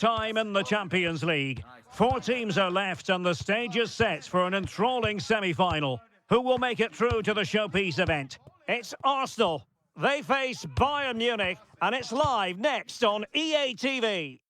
Time in the Champions League. 4 teams are left and the stage is set for an enthralling semi-final. Who will make it through to the showpiece event? It's Arsenal. They face Bayern Munich and it's live next on EA TV.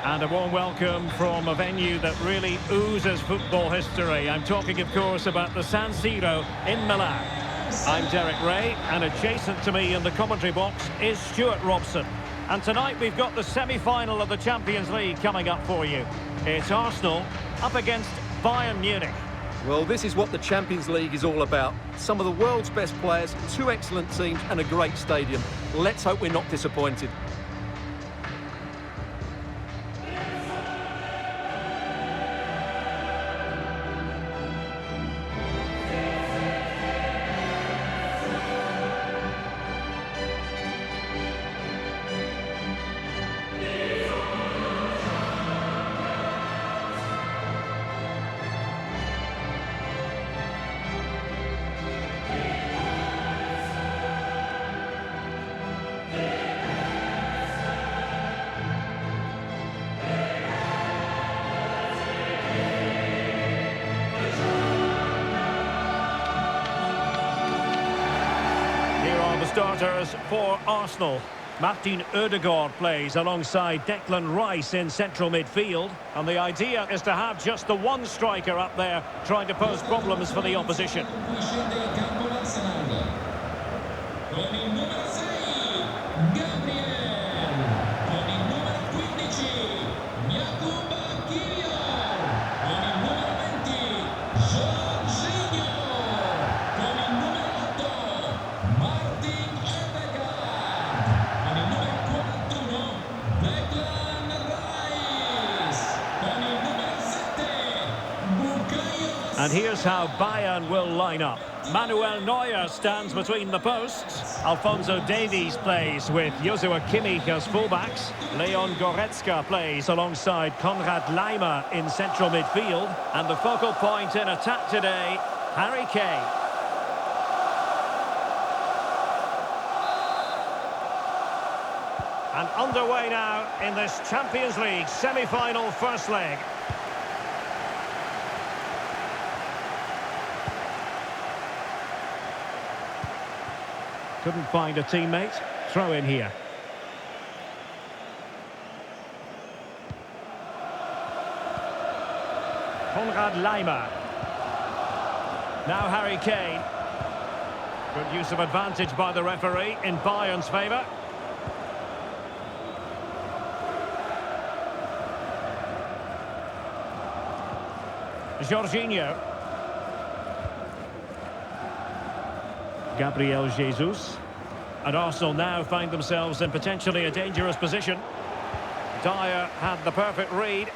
And a warm welcome from a venue that really oozes football history. I'm talking, of course, about the San Siro in Milan. I'm Derek Ray, and adjacent to me in the commentary box is Stuart Robson. And tonight we've got the semi-final of the Champions League coming up for you. It's Arsenal up against Bayern Munich. Well, this is what the Champions League is all about. Some of the world's best players, 2 excellent teams and a great stadium. Let's hope we're not disappointed. Starters for Arsenal. Martin Ødegaard plays alongside Declan Rice in central midfield, and the idea is to have just the one striker up there trying to pose problems for the opposition. And here's how Bayern will line up. Manuel Neuer stands between the posts. Alphonso Davies plays with Joshua Kimmich as fullbacks. Leon Goretzka plays alongside Konrad Laimer in central midfield. And the focal point in attack today, Harry Kane. And underway now in this Champions League semi-final first leg. Couldn't find a teammate. Throw in here. Konrad Laimer. Now Harry Kane. Good use of advantage by the referee in Bayern's favour. Jorginho. Gabriel Jesus. And Arsenal now find themselves in potentially a dangerous position. Dyer had the perfect read.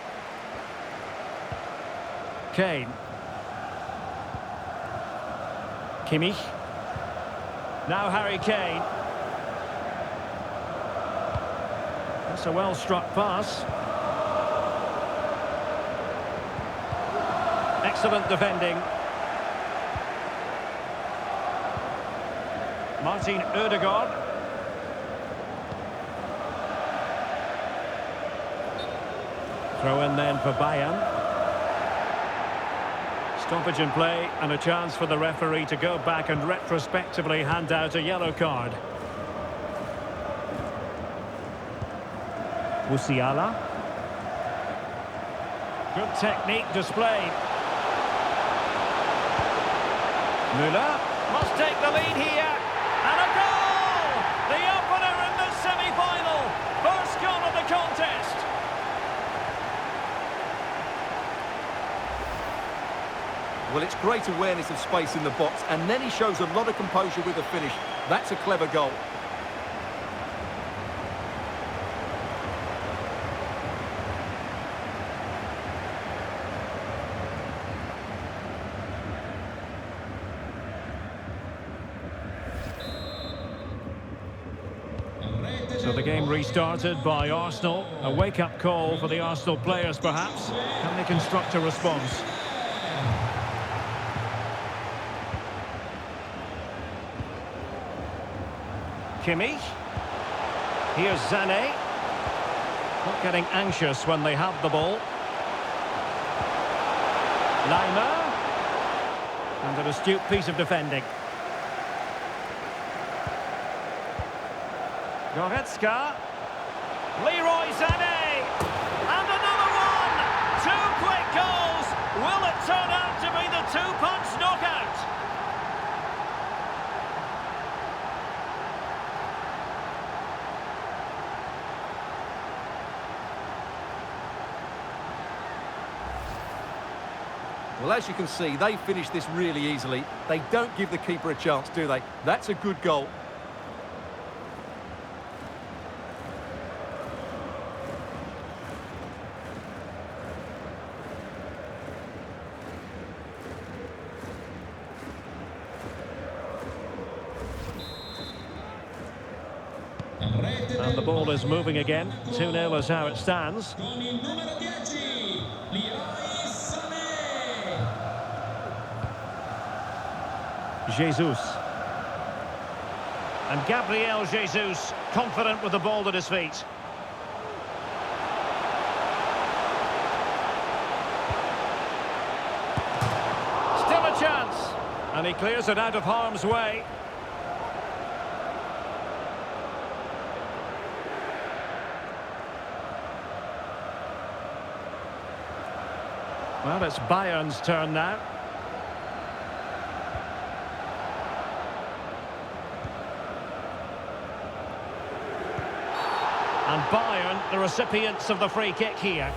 Kane. Kimmich. Now Harry Kane. That's a well-struck pass. Excellent defending. Martin Ødegaard. Throw in then for Bayern. Stoppage in play and a chance for the referee to go back and retrospectively hand out a yellow card. Musiala. Good technique displayed. Müller must take the lead here. And a goal! The opener in the semi-final. First goal of the contest. Well, it's great awareness of space in the box, and then he shows a lot of composure with the finish. That's a clever goal. So the game restarted by Arsenal. A wake-up call for the Arsenal players, perhaps. Can they construct a response? Kimmich. Here's Sané. Not getting anxious when they have the ball. Laimer. And an astute piece of defending. Goretzka. Leroy Sané. And another one! 2 quick goals! Will it turn out to be the two-punch knockout? Well, as you can see, they finish this really easily. They don't give the keeper a chance, do they? That's a good goal. And the ball is moving again. 2-0 is how it stands. Jesus. And Gabriel Jesus, confident with the ball at his feet. Still a chance. And he clears it out of harm's way. Well, it's Bayern's turn now. And Bayern, the recipients of the free kick here.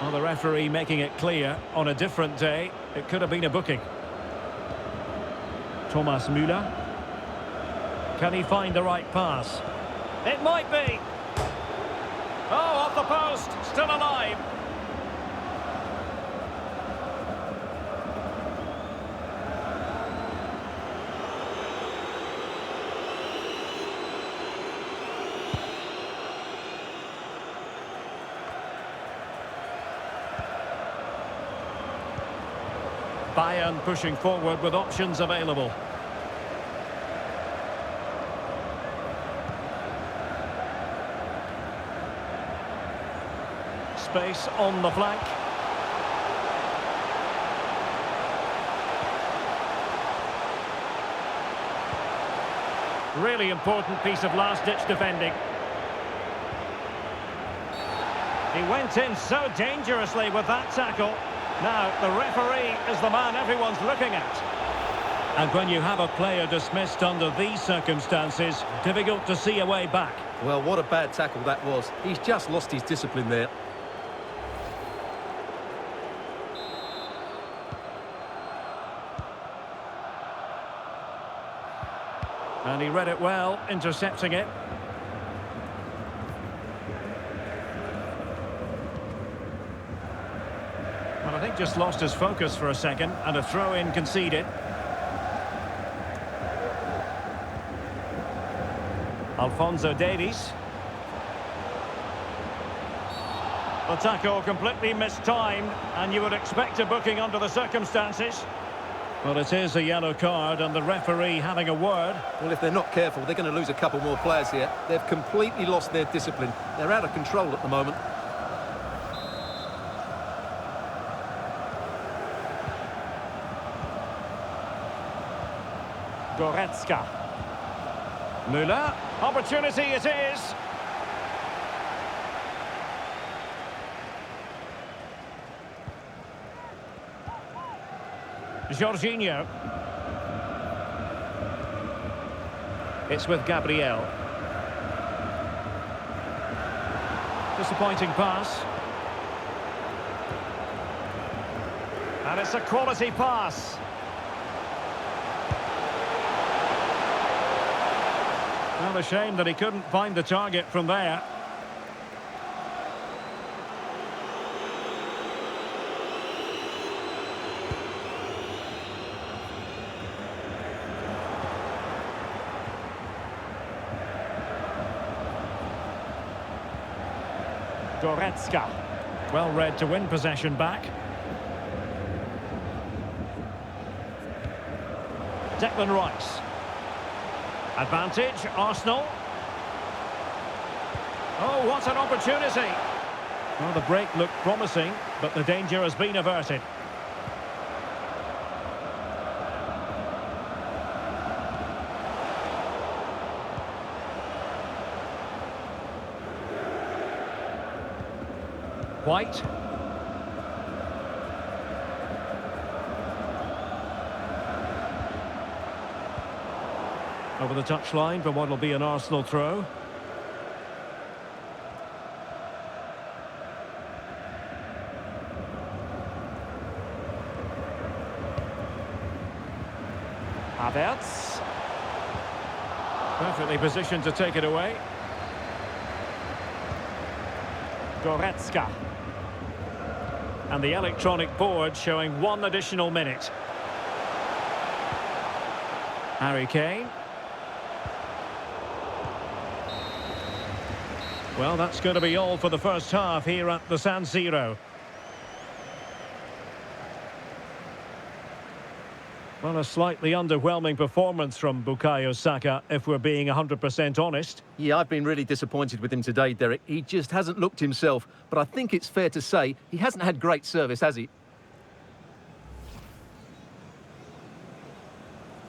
Well, the referee making it clear, on a different day, it could have been a booking. Thomas Müller. Can he find the right pass? It might be. Oh, off the post, still alive. Bayern pushing forward with options available. Space on the flank. Really important piece of last-ditch defending. He went in so dangerously with that tackle. Now, the referee is the man everyone's looking at. And when you have a player dismissed under these circumstances, difficult to see a way back. Well, what a bad tackle that was. He's just lost his discipline there. And he read it well, intercepting it. Well, I think just lost his focus for a second, and a throw-in conceded. Alphonso Davies. The tackle completely mistimed, and you would expect a booking under the circumstances. Well, it is a yellow card, and the referee having a word. Well, if they're not careful, they're going to lose a couple more players here. They've completely lost their discipline. They're out of control at the moment. Goretzka. Müller. Opportunity it is. Jorginho. It's with Gabriel. Disappointing pass. And it's a quality pass. Well, a shame that he couldn't find the target from there. Goretzka. Well read to win possession back. Declan Rice. Advantage, Arsenal. Oh, what an opportunity. Well, the break looked promising, but the danger has been averted. White. Over the touchline for what will be an Arsenal throw. Havertz. Perfectly positioned to take it away. Goretzka. And the electronic board showing 1 additional minute. Harry Kane. Well, that's going to be all for the first half here at the San Siro. Well, a slightly underwhelming performance from Bukayo Saka, if we're being 100% honest. Yeah, I've been really disappointed with him today, Derek. He just hasn't looked himself. But I think it's fair to say he hasn't had great service, has he?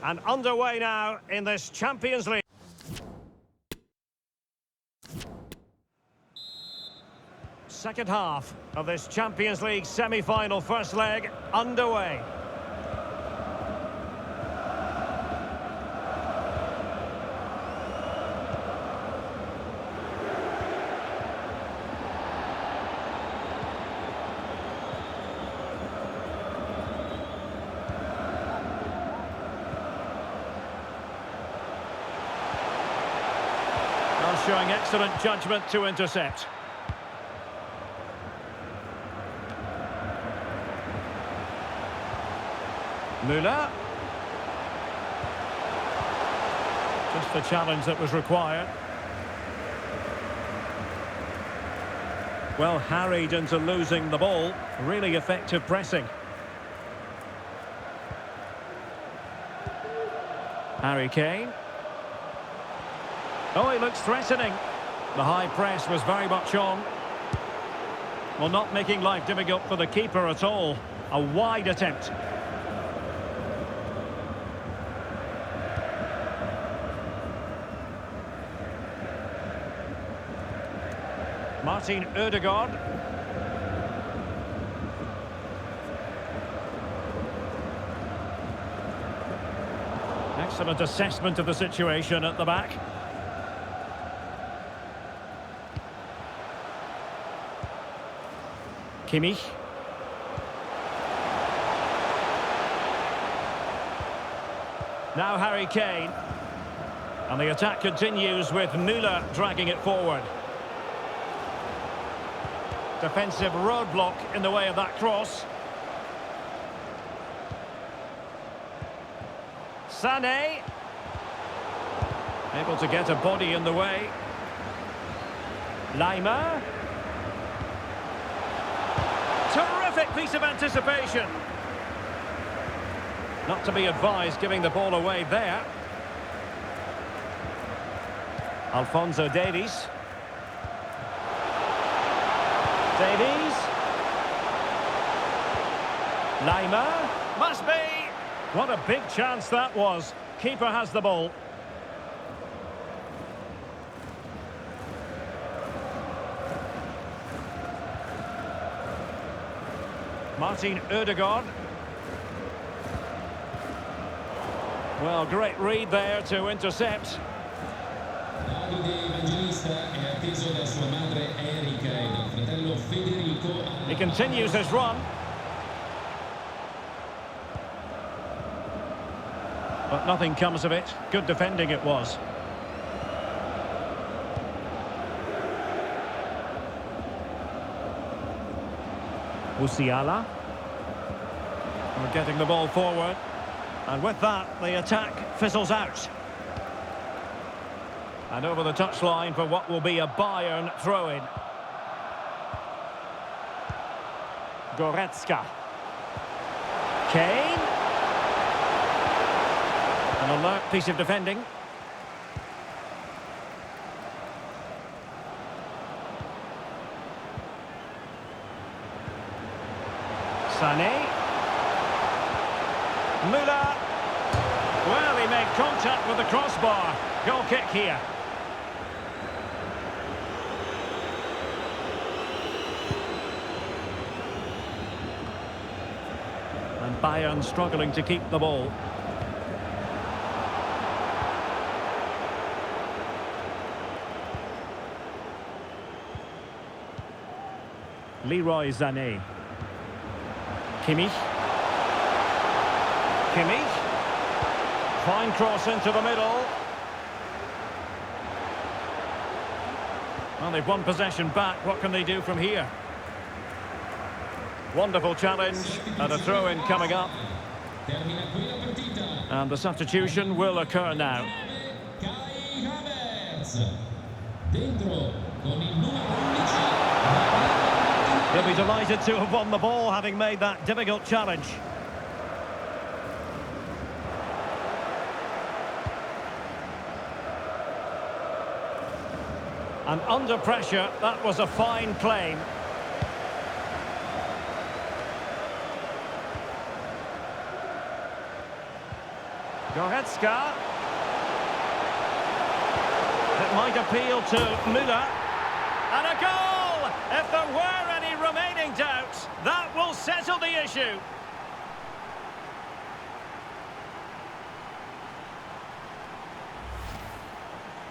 And underway now in this Champions League. Second half of this Champions League semi-final first leg underway. Showing excellent judgment to intercept. Müller. Just the challenge that was required. Well, harried into losing the ball. Really effective pressing. Harry Kane. Oh, he looks threatening. The high press was very much on. Well, not making life difficult for the keeper at all. A wide attempt. Martin Ødegaard. Excellent assessment of the situation at the back. Kimmich. Now Harry Kane. And the attack continues with Müller dragging it forward. Defensive roadblock in the way of that cross. Sané. Able to get a body in the way. Laimer. Terrific piece of anticipation. Not to be advised giving the ball away there. Alphonso Davies. Davies. Laimer. Must be. What a big chance that was. Keeper has the ball. Martin Ødegaard. Well, great read there to intercept. He continues his run. But nothing comes of it. Good defending it was. Musiala. We're getting the ball forward. And with that, the attack fizzles out. And over the touchline for what will be a Bayern throw-in. Goretzka. Kane. An alert piece of defending. Sané. Müller. Well, he made contact with the crossbar. Goal kick here. And Bayern struggling to keep the ball. Leroy Sané. Kimmich. Kimmich. Fine cross into the middle. Well, they've won possession back. What can they do from here? Wonderful challenge and a throw-in coming up. And the substitution will occur now. He'll be delighted to have won the ball, having made that difficult challenge. And under pressure, that was a fine claim. Goretzka. It might appeal to Müller. And a goal! If there were any remaining doubts, that will settle the issue.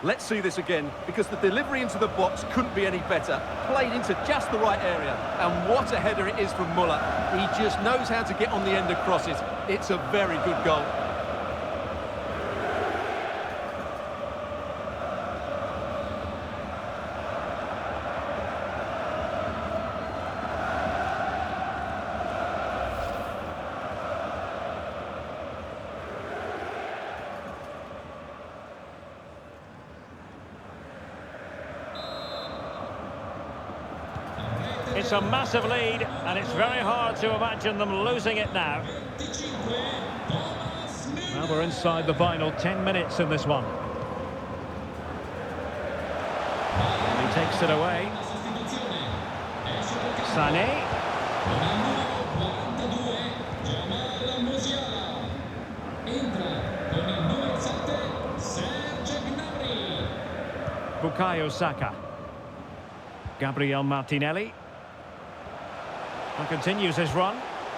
Let's see this again, because the delivery into the box couldn't be any better. Played into just the right area. And what a header it is from Müller. He just knows how to get on the end of crosses. It's a very good goal. It's a massive lead, and it's very hard to imagine them losing it now. Well, we're inside the final 10 minutes in this one. And he takes it away. Sané. Bukayo Saka. Gabriel Martinelli. And continues his run.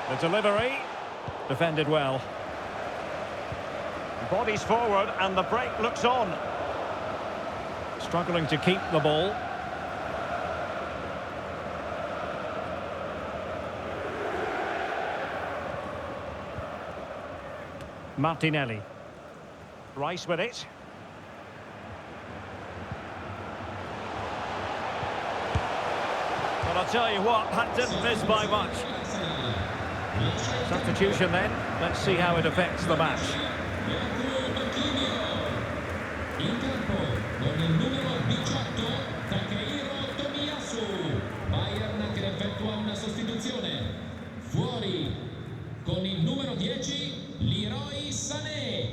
The delivery. Defended well. Bodies forward and the break looks on. Struggling to keep the ball. Martinelli. Rice with it. But I'll tell you what, that didn't miss by much. Substitution then. Let's see how it affects the match. Bayern che effettua una sostituzione. Fuori con il numero 10 Leroy Sané.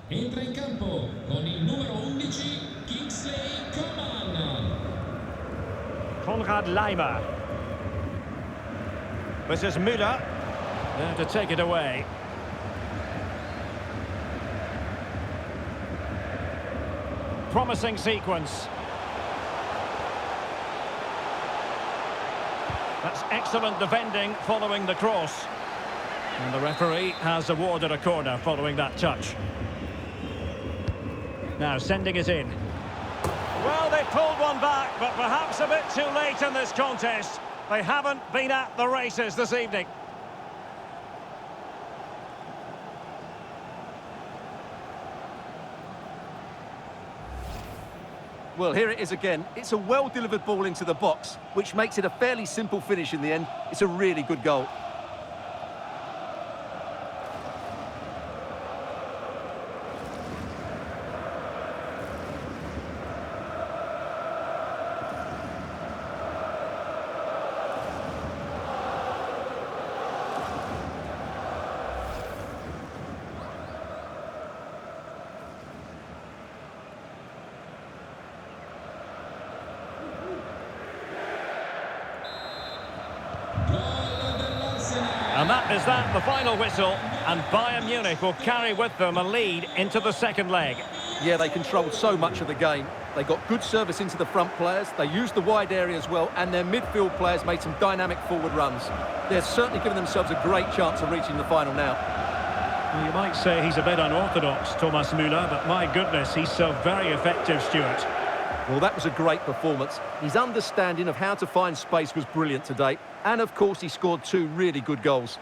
Entra in campo con il numero 11 Kingsley Coman. Konrad Laimer. This is Müller. There to take it away. Promising sequence. That's excellent defending following the cross. And the referee has awarded a corner following that touch. Now sending it in. Well, they pulled one back, but perhaps a bit too late in this contest. They haven't been at the races this evening. Well, here it is again. It's a well-delivered ball into the box, which makes it a fairly simple finish in the end. It's a really good goal. And that is the final whistle, and Bayern Munich will carry with them a lead into the second leg. Yeah, they controlled so much of the game. They got good service into the front players, they used the wide area as well, and their midfield players made some dynamic forward runs. They're certainly giving themselves a great chance of reaching the final now. Well, you might say he's a bit unorthodox, Thomas Müller, but my goodness, he's so very effective, Stuart. Well, that was a great performance. His understanding of how to find space was brilliant today. And, of course, he scored 2 really good goals.